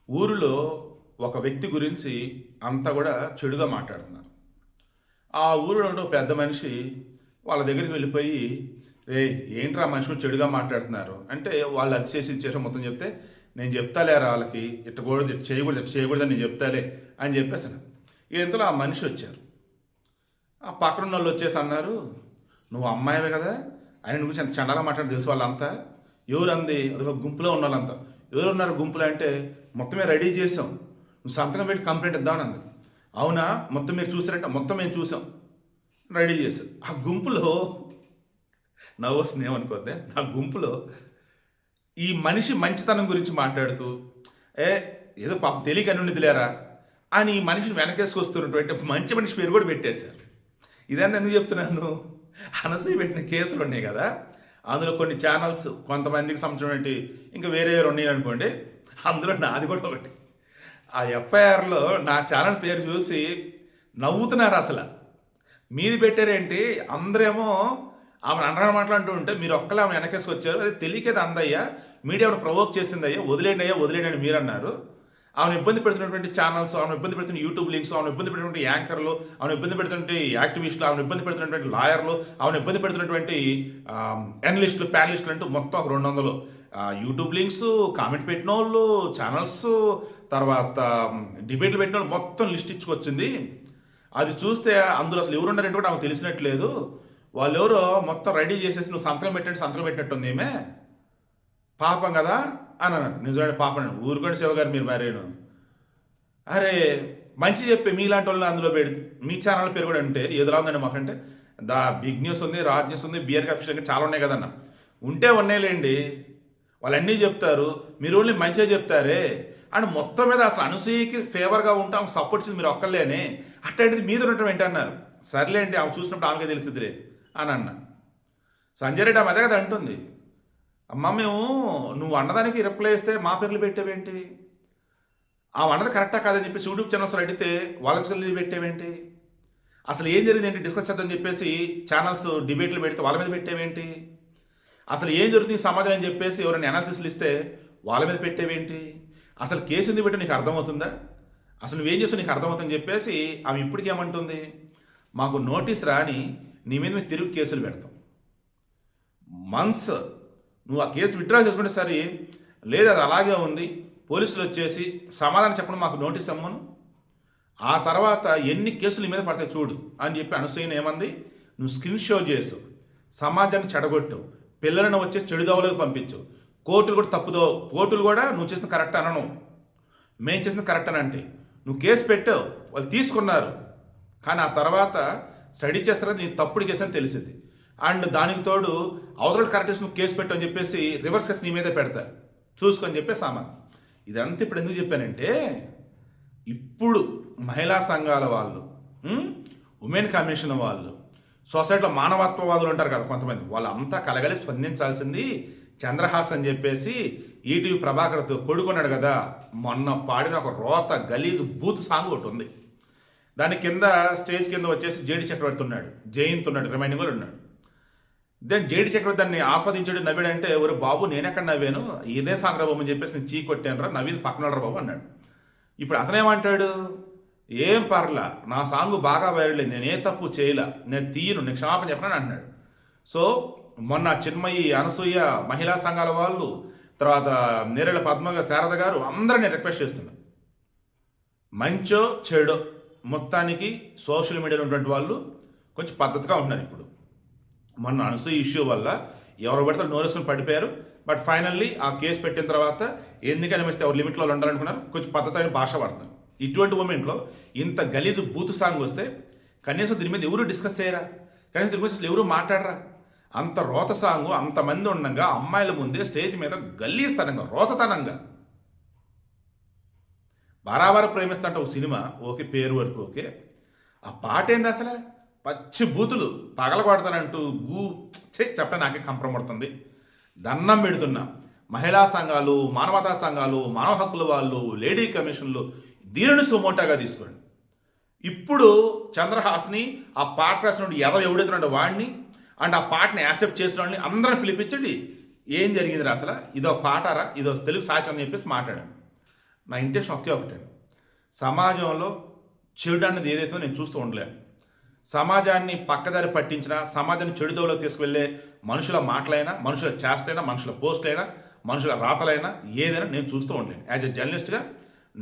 ఊరిలో ఒక వ్యక్తి గురించి అంతా కూడా చెడుగా మాట్లాడుతున్నారు. ఆ ఊరిలో ఉండే ఒక పెద్ద మనిషి వాళ్ళ దగ్గరికి వెళ్ళిపోయి, రే, ఏంట్రా మనుషులు చెడుగా మాట్లాడుతున్నారు అంటే, వాళ్ళు అది చేసి ఇది చేసి మొత్తం చెప్తే, నేను చెప్తాలేరా వాళ్ళకి, ఇట్టకూడదు, ఇట్ట చేయకూడదు, ఇట్ట చేయకూడదని నేను చెప్తాలే అని చెప్పేసాను. ఇంతలో ఆ మనిషి వచ్చారు. ఆ పక్కన వాళ్ళు వచ్చేసి అన్నారు, నువ్వు అమ్మాయివే కదా, ఆయన గురించి ఎంత చండాగా మాట్లాడి తెలుసు వాళ్ళంతా. ఎవరు అంది? అది ఒక గుంపులో ఉన్న వాళ్ళంతా. ఎవరు ఉన్నారు గుంపులో అంటే, మొత్తమే రెడీ చేసాం, నువ్వు సంతకం పెట్టి కంప్లైంట్ ఇద్దామని అంది. అవునా, మొత్తం మీరు చూసారంటే మొత్తం మేము చూసాం, రెడీ చేసాం. ఆ గుంపులో నవ్వు వస్తుంది, ఏమనుకోద్దే, ఆ గుంపులో ఈ మనిషి మంచితనం గురించి మాట్లాడుతూ, ఏ ఏదో పాపం తెలియక నుండి లేరా అని ఈ మనిషిని వెనకేసుకొస్తున్నటువంటి మంచి మనిషి పేరు కూడా పెట్టేశారు. ఇదంతా ఎందుకు చెప్తున్నాను, అనసూయ పెట్టిన కేసులు ఉన్నాయి కదా, అందులో కొన్ని ఛానల్స్ కొంతమందికి సంబంధించినటువంటి ఇంకా వేరే వేరే ఉన్నాయి అనుకోండి, అందులో నాది కూడా ఒకటి. ఆ ఎఫ్ఐఆర్లో నా ఛానల్ పేరు చూసి నవ్వుతున్నారు. అసలు మీది పెట్టారేంటి, అందరేమో ఆమె అనరాని మాట్లాడుతూ ఉంటే మీరు ఒక్కలే ఆమె వెనకేసుకొచ్చారు, అది తెలియకేది అందయ్యా, మీడియా ప్రవోక్ చేసింది అయ్యా, వదిలేండి అయ్యా వదిలేండి అని మీరు అన్నారు. ఆమెను ఇబ్బంది పెడుతున్నటువంటి ఛానల్స్, ఆమెను ఇబ్బంది పెడుతున్న యూట్యూబ్ లింక్స్, ఆమెను ఇబ్బంది పెడుతున్నటువంటి యాంకర్లు, ఆమెను ఇబ్బంది పెడుతున్నటువంటి యాక్టివిస్టులు, ఆమెను ఇబ్బంది పెడుతున్నటువంటి లాయర్లు, ఆమెను ఇబ్బంది పెడుతున్నటువంటి అనలిస్టులు, ప్యానలిస్టులు అంటూ మొత్తం ఒక 200 యూట్యూబ్ లింక్స్, కామెంట్ పెట్టిన వాళ్ళు, ఛానల్స్, తర్వాత డిబేట్లు పెట్టిన వాళ్ళు మొత్తం లిస్ట్ ఇచ్చుకొచ్చింది. అది చూస్తే అందులో అసలు ఎవరున్నారంటే కూడా నాకు తెలిసినట్లేదు, వాళ్ళు ఎవరో మొత్తం రెడీ చేసేసి నువ్వు సంతకం పెట్టండి సంతకం పెట్టినట్టుంది ఏమే, పాపం కదా అని అన్నారు. నిజమైన పాపం ఊరుకోండి శివగారు, మీరు మరేను, అరే మంచి చెప్పి మీలాంటి వాళ్ళని అందులో పెడితే మీ ఛానల్ పేరు కూడా అంటే ఏదిలా ఉందండి మాకంటే, దా బిగ్ న్యూస్ ఉంది, రాజ్ న్యూస్ ఉంది, బిఆర్ కాఫీ చాలా ఉన్నాయి కదన్న, ఉంటే ఉన్నాయిలేండి, వాళ్ళు అన్నీ చెప్తారు, మీరు ఓన్లీ మంచిగా చెప్తారే అని మొత్తం మీద అసలు అనసూయకి ఫేవర్గా ఉంటాం సపోర్ట్ ఇచ్చింది మీరు ఒక్కళ్ళేనే, అట్లాంటిది మీద ఉండటం ఏంటన్నారు. సర్లేండి ఆమె చూసినప్పుడు ఆమెకే తెలిసిద్దిలే అని అన్న. సంజయ్ రెడ్డి ఆమె అదే కదా అంటుంది, అమ్మ మేము నువ్వు అన్నదానికి రిప్లై ఇస్తే మా పేర్లు పెట్టేవేంటి, ఆ అన్నది కరెక్టా కాదని చెప్పేసి యూట్యూబ్ ఛానల్స్ అడిగితే వాళ్ళ పెట్టేవేంటి, అసలు ఏం జరిగింది ఏంటి డిస్కస్ చేద్దామని చెప్పేసి ఛానల్స్ డిబేట్లు పెడితే వాళ్ళ మీద పెట్టేవేంటి, అసలు ఏం జరుగుతుంది సమాజం అని చెప్పేసి ఎవరైనా అనాలిసిస్లు ఇస్తే వాళ్ళ మీద పెట్టేవేంటి, అసలు కేసు ఎందుకు పెట్టి నీకు అర్థమవుతుందా, అసలు నువ్వేం చేస్తావు నీకు అర్థమవుతుందని చెప్పేసి ఆమె ఇప్పటికీ ఏమంటుంది, మాకు నోటీస్ రాని నీ మీద మేము తిరుగు కేసులు పెడతాం, మంత్స్ నువ్వు ఆ కేసు విత్డ్రా చేసుకుంటే సరే, లేదు అది అలాగే ఉంది, పోలీసులు వచ్చేసి సమాధానం చెప్పడం మాకు నోటీస్ అమ్మను, ఆ తర్వాత ఎన్ని కేసులు మీద పడతాయి చూడు అని చెప్పి అనసూయని ఏమంది, నువ్వు స్క్రీన్ షో చేసు, సమాజాన్ని చెడగొట్టు, పిల్లలను వచ్చేసి చెడుదోవలోకి పంపించు, కోర్టులు కూడా తప్పుదో, కోర్టులు కూడా నువ్వు చేసిన కరెక్ట్ అనను, మేము చేసిన కరెక్ట్ అని అంటే నువ్వు కేసు పెట్టావు, వాళ్ళు తీసుకున్నారు, కానీ ఆ తర్వాత స్టడీ చేస్తారని నీ తప్పుడు కేసు అని తెలిసింది, అండ్ దానికి తోడు అవతల కరెక్ట్ నువ్వు కేసు పెట్టు అని చెప్పేసి రివర్స్ కేసు నీ మీదే పెడతారు చూసుకొని చెప్పే సామాన్. ఇదంతా ఇప్పుడు ఎందుకు చెప్పానంటే, ఇప్పుడు మహిళా సంఘాల వాళ్ళు, ఉమెన్ కమిషన్ వాళ్ళు, సొసైటీలో మానవత్వవాదులు ఉంటారు కదా కొంతమంది, వాళ్ళంతా కలగలి స్పందించాల్సింది. చంద్రహాస్ అని చెప్పేసి ఈటీవీ ప్రభాకర్తో కొడుకున్నాడు కదా, మొన్న పాడిన ఒక రోత గలీజ్ బూత్ సాంగ్ ఒకటి ఉంది, దాని కింద స్టేజ్ కింద వచ్చేసి జేడి చక్రవర్తి ఉన్నాడు, జయంత్ ఉన్నాడు, రిమైనింగ్ కూడా ఉన్నాడు. దెన్ జేడి చక్రవర్తి దాన్ని ఆస్వాదించాడు, నవ్వాడంటే ఎవరు బాబు నేనెక్కడ నవ్వాను, ఇదే సాంగ్ రా బాబు అని చెప్పేసి నేను చీ కొట్టాను రా, నవ్వింది పక్కన రా బాబు అన్నాడు. ఇప్పుడు అతనేమంటాడు, ఏం పర్లా నా సాంగ్ బాగా వైరల్ అయింది, నేను ఏ తప్పు చేయలా, నేను తీయను, నేను క్షమాపణ చెప్పనని అంటున్నాడు. సో మొన్న చిన్మయి, అనసూయ, మహిళా సంఘాల వాళ్ళు, తర్వాత నేరేళ్ల పద్మ శారద గారు అందరూ నేను రిక్వెస్ట్ చేస్తున్నాను, మంచో చెడో మొత్తానికి సోషల్ మీడియాలో ఉన్నటువంటి వాళ్ళు కొంచెం పద్ధతిగా ఉంటున్నారు. ఇప్పుడు మొన్న అనసూయ ఇష్యూ వల్ల ఎవరు పడితే నోరేసుకుని పడిపోయారు, బట్ ఫైనల్లీ ఆ కేసు పెట్టిన తర్వాత ఎందుకని వస్తే ఎవరు లిమిట్లో ఉండాలనుకున్నారు, కొంచెం పద్ధతైన భాష వాడుతున్నారు. ఇటువంటి మూమెంట్లో ఇంత గలీజు బూత్ సాంగ్ వస్తే కనీసం దీని మీద ఎవరు డిస్కస్ చేయరా, కనీసం దీని గురించి అసలు ఎవరు మాట్లాడరా, అంత రోత సాంగ్ అంతమంది ఉండగా అమ్మాయిల ముందే స్టేజ్ మీద గల్లీస్తనంగా రోతతనంగా బరాబర ప్రేమిస్తుంటే ఒక సినిమా ఓకే, పేరు వరకు ఓకే, ఆ పాట ఏంది అసలు పచ్చి బూతులు పగలగొడతానంటూ చెప్పడం నాకే కంపరపడుతుంది. దండం పెడుతున్నా మహిళా సంఘాలు, మానవతా సంఘాలు, మానవ హక్కుల వాళ్ళు, లేడీ కమిషన్లు దీనిని సుమోటాగా తీసుకోండి. ఇప్పుడు చంద్రహాస్ని ఆ పాట రాసినప్పుడు ఎవడెత్తున్నాడు వాడిని అండ్ ఆ పాటని యాక్సెప్ట్ చేసిన వాళ్ళని అందరం పిలిపించండి, ఏం జరిగింది రా అసలు, ఇదో పాటారా, ఇదో తెలుగు సాహిత్యం అని చెప్పేసి మాట్లాడాను. నా ఇంటెన్షన్ ఒకే ఒకటే, సమాజంలో చెడు అన్నది ఏదైతే నేను చూస్తూ ఉండలేను. సమాజాన్ని పక్కదారి పట్టించినా, సమాజాన్ని చెడుదోవలోకి తీసుకువెళ్ళే మనుషుల మాటలైనా, మనుషుల చేష్టలైనా, మనుషుల పోస్టులైనా, మనుషుల రాతలైనా ఏదైనా నేను చూస్తూ ఉండలేను. యాజ్ ఎ జర్నలిస్ట్గా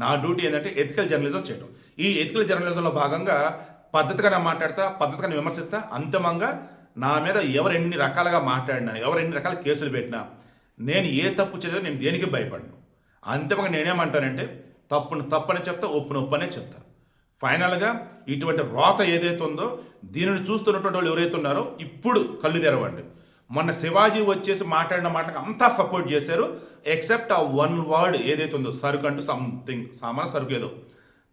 నా డ్యూటీ ఏంటంటే ఎథికల్ జర్నలిజం చేయడం. ఈ ఎథికల్ జర్నలిజంలో భాగంగా పద్ధతిగా నేను మాట్లాడతా, పద్ధతిగా నేను విమర్శిస్తా. అంతిమంగా నా మీద ఎవరు ఎన్ని రకాలుగా మాట్లాడినా, ఎవరు ఎన్ని రకాల కేసులు పెట్టినా, నేను ఏ తప్పు చేయలేదు, నేను దేనికి భయపడను. అంతిమంగా నేనేమంటానంటే తప్పును తప్పని చెప్తా, ఒప్పును ఒప్పనే చెప్తా. ఫైనల్గా ఇటువంటి రోత ఏదైతే ఉందో దీనిని చూస్తున్నటువంటి వాళ్ళు ఎవరైతే ఉన్నారో ఇప్పుడు కళ్ళు తెరవండి. మొన్న శివాజీ వచ్చేసి మాట్లాడిన మాటలకు అంతా సపోర్ట్ చేశారు, ఎక్సెప్ట్ ఆ వన్ వర్డ్ ఏదైతే ఉందో సరుకు అంటూ సంథింగ్ సామాన్య సరుకు ఏదో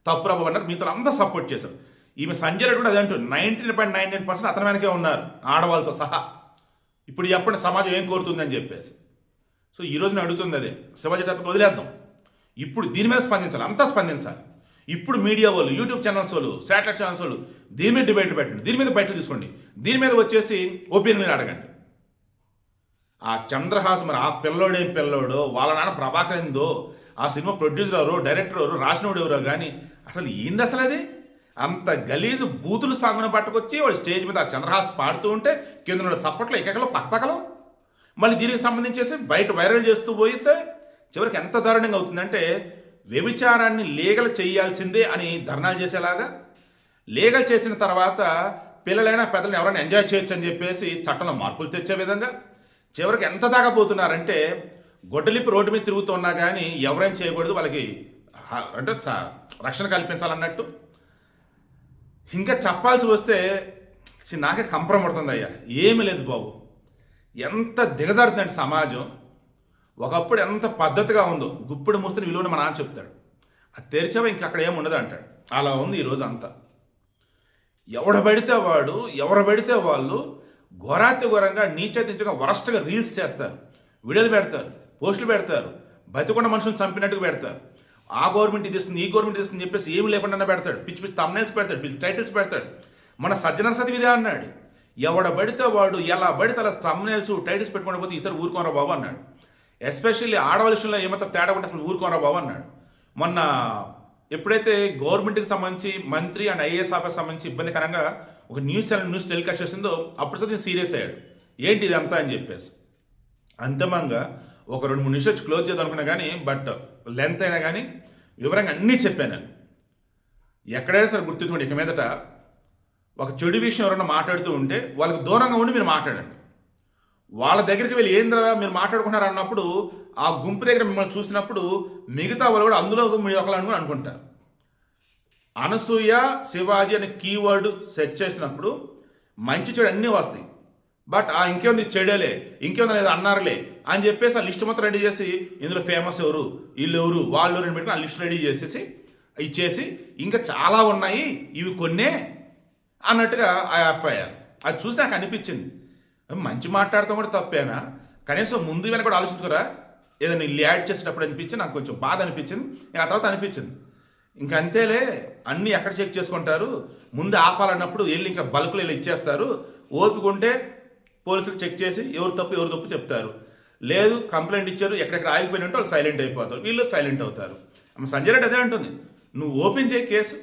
తప్పు రవ్వ అన్నారు, మీతో అంతా సపోర్ట్ చేశారు. ఈమె సంజయ్ రెడ్డి కూడా అదే అంటూ 99.99% అతని వెనకే ఉన్నారు, ఆడవాళ్ళతో సహా. ఇప్పుడు చెప్పండి సమాజం ఏం కోరుతుందని చెప్పేసి. సో ఈరోజు నేను అడుగుతుంది అదే, శివాజీ టాపిక్ వదిలేద్దాం. ఇప్పుడు దీని మీద స్పందించాలి, అంతా స్పందించాలి. ఇప్పుడు మీడియా వాళ్ళు, యూట్యూబ్ ఛానల్స్ వాళ్ళు, శాటిలైట్ ఛానల్స్ వాళ్ళు దీని మీద డిబేట్లు పెట్టండి, దీని మీద బయటకు తీసుకోండి, దీని మీద వచ్చేసి ఒపీనియన్ అడగండి. ఆ చంద్రహాస్ మరి ఆ పిల్లోడేం పిల్లోడో, వాళ్ళ నాన్న ప్రభాకర్ ఏందో, ఆ సినిమా ప్రొడ్యూసర్ ఎవరు, డైరెక్టర్ ఎవరు, రాసినోడు ఎవరో కానీ అసలు ఏంది అసలు అది? అంత గలీజు బూతులు సాగున పట్టుకొచ్చి వాడు స్టేజ్ మీద ఆ చంద్రహాస్ పాడుతూ ఉంటే కింద చప్పట్లో ఎక్కకలో పక్కపక్కలో మళ్ళీ దీనికి సంబంధించేసి బయట వైరల్ చేస్తూ పోయితే చివరికి ఎంత దారుణంగా అవుతుందంటే వ్యభిచారాన్ని లీగల్ చేయాల్సిందే అని ధర్నాలు చేసేలాగా, లీగల్ చేసిన తర్వాత పిల్లలైనా పెద్దలను ఎవరైనా ఎంజాయ్ చేయొచ్చు అని చెప్పేసి చట్టంలో మార్పులు తెచ్చే విధంగా చివరికి ఎంత దాకా పోతున్నారంటే గొడ్డలిప్పి రోడ్డు మీద తిరుగుతున్నా కానీ ఎవరైనా చేయకూడదు, వాళ్ళకి అంటే రక్షణ కల్పించాలన్నట్టు. ఇంకా చెప్పాల్సి వస్తే నాకే కంపరం పడుతుంది అయ్యా, ఏమీ లేదు బాబు. ఎంత దిగజారుతుందండి సమాజం. ఒకప్పుడు ఎంత పద్ధతిగా ఉందో, గుప్పుడు మూస్తున్న విలువని మా నాన్న చెప్తాడు, అది తెరిచావా ఇంక అక్కడ ఏమి ఉండదు అంటాడు. అలా ఉంది ఈరోజు అంతా. ఎవడు పడితే వాళ్ళు ఘోరాతి ఘోరంగా నీచంగా వరస్ట్గా రీల్స్ చేస్తారు, వీడియోలు పెడతారు, పోస్టులు పెడతారు, బతికొండ మనుషులను చంపినట్టుగా పెడతారు. ఆ గవర్నమెంట్ ఇది ఇస్తుంది, ఈ గవర్నమెంట్ ఇస్తుంది చెప్పేసి ఏమి లేకుండా పెడతాడు, పిచ్చి పిచ్చి తమ్నైల్స్ పెడతాడు, పిచ్చి టైటిల్స్ పెడతాడు. మన సజ్జన సతివిదే అన్నాడు, ఎవడ పడితే వాడు ఎలా పడితే అలా తమ్నైల్స్ టైటిల్స్ పెట్టుకుని పోతే ఈసారి ఊరుకోనరా బాబు అన్నాడు. ఎస్పెషల్లీ ఆడవాళ్ళ విషయంలో ఏమాత్రం తేడా ఉంటే అసలు ఊరుకోనరా బాబు అన్నాడు. మొన్న ఎప్పుడైతే గవర్నమెంట్కి సంబంధించి మంత్రి అండ్ ఐఏఎస్ ఆఫీస్ సంబంధించి ఇబ్బందికరంగా ఒక న్యూస్ టెలికాస్ట్ చేసిందో అప్పుడు సార్ సీరియస్ అయ్యాడు, ఏంటి ఇది అంతా అని చెప్పేసి. అంతిమంగా ఒక 2-3 నిమిషాలు క్లోజ్ చేద్దాం అనుకున్నా కానీ బట్ లెంత్ అయినా కానీ వివరంగా అన్నీ చెప్పాను నేను. ఎక్కడైనా సరే గుర్తుంచుకోండి, ఇక మీదట ఒక చెడు విషయం ఎవరైనా మాట్లాడుతూ ఉంటే వాళ్ళకి దూరంగా ఉండి మీరు మాట్లాడండి. వాళ్ళ దగ్గరికి వెళ్ళి ఏంద్రా మీరు మాట్లాడుకున్నారు అన్నప్పుడు ఆ గుంపు దగ్గర మిమ్మల్ని చూసినప్పుడు మిగతా వాళ్ళు కూడా అందులో మీరు ఒకళ్ళు అనుకుంటారు. అనసూయ శివాజీ అనే కీవర్డ్ సెట్ చేసినప్పుడు మంచి చెడు అన్నీ వస్తాయి. బట్ ఆ ఇంకేముంది చెడేలే, ఇంకేముంది అనేది అన్నారులే అని చెప్పేసి ఆ లిస్ట్ మొత్తం రెడీ చేసి ఇందులో ఫేమస్ ఎవరు, వీళ్ళు ఎవరు, వాళ్ళు ఎవరు పెట్టుకుని ఆ లిస్ట్ రెడీ చేసేసి ఇచ్చేసి ఇంకా చాలా ఉన్నాయి ఇవి కొన్నే అన్నట్టుగా ఆ ఎఫ్ఐఆర్ అది చూసి నాకు అనిపించింది, మంచి మాట్లాడతాం కూడా తప్పేనా, కనీసం ముందు వెనక కూడా ఆలోచించుకోరా ఏదైనా ఇల్లు యాడ్ చేసేటప్పుడు అనిపించింది, నాకు కొంచెం బాధ అనిపించింది. ఆ తర్వాత అనిపించింది ఇంకా అంతేలే, అన్నీ ఎక్కడ చెక్ చేసుకుంటారు, ముందు ఆపాలన్నప్పుడు వెళ్ళి ఇంకా బల్క్లో వెళ్ళి ఇచ్చేస్తారు, ఓపిక ఉంటే పోలీసులు చెక్ చేసి ఎవరు తప్పు చెప్తారు, లేదు కంప్లైంట్ ఇచ్చారు ఎక్కడెక్కడ ఆగిపోయినట్టు వాళ్ళు సైలెంట్ అయిపోతారు, వీళ్ళు సైలెంట్ అవుతారు. సంజయ్ రెడ్డి అదే అంటుంది, నువ్వు ఓపెన్ చేయి కేసు,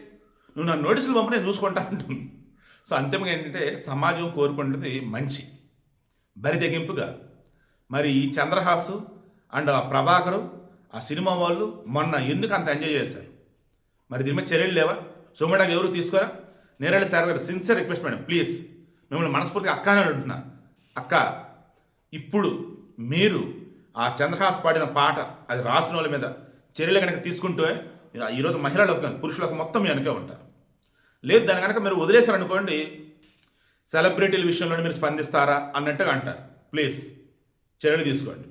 నువ్వు నా నోటీసులు పంపి నేను చూసుకుంటా అంటుంది. సో అంతిమంగా ఏంటంటే సమాజం కోరుకుంటుంది మంచి, బరి తెగింపుగా. మరి ఈ చంద్రహాసు అండ్ ఆ ప్రభాకరు ఆ సినిమా వాళ్ళు మొన్న ఎందుకు అంత ఎంజాయ్ చేశారు, మరి దీని మీద చర్యలు లేవా? సోమడాగా ఎవరు తీసుకోరా? నేరేళ్ళ సార్ గారు సిన్సియర్ రిక్వెస్ట్ మేడం, ప్లీజ్ మిమ్మల్ని మనస్ఫూర్తిగా అక్క అని అంటున్నా, అక్క ఇప్పుడు మీరు ఆ చంద్రహాస్ పాడిన పాట అది రాసిన వాళ్ళ మీద చర్యలు కనుక తీసుకుంటే ఈరోజు మహిళలకు పురుషులకు మొత్తం మీ వెనకే ఉంటారు. లేదు దాని కనుక మీరు వదిలేశారనుకోండి సెలబ్రిటీల విషయంలో మీరు స్పందిస్తారా అన్నట్టుగా అంటారు. ప్లీజ్ చర్యలు తీసుకోండి.